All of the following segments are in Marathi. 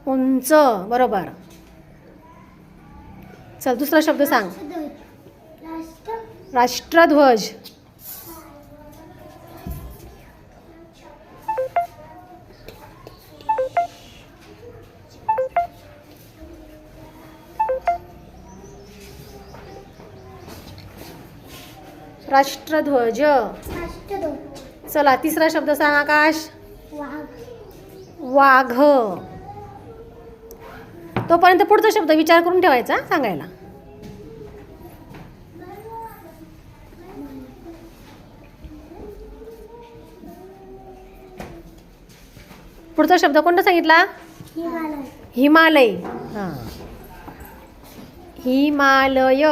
उंच, बरोबर. चल दुसरा शब्द सांग. राष्ट्रध्वज. राष्ट्रध्वज. चला तिसरा शब्द सांग आकाश. वाघ. तोपर्यंत पुढचा शब्द विचार करून ठेवायचा सांगायला. पुढचा शब्द कोणता सांगितला? हिमालय. हां, हिमालय.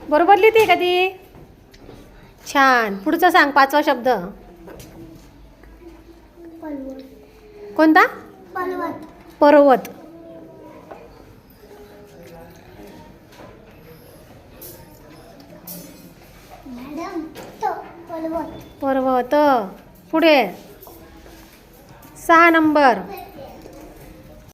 बरोबर लिहिते का ती? छान. पुढचा सांग पाचवा शब्द. कोणता? पर्वत. पर्वत. पुढे 6 नंबर.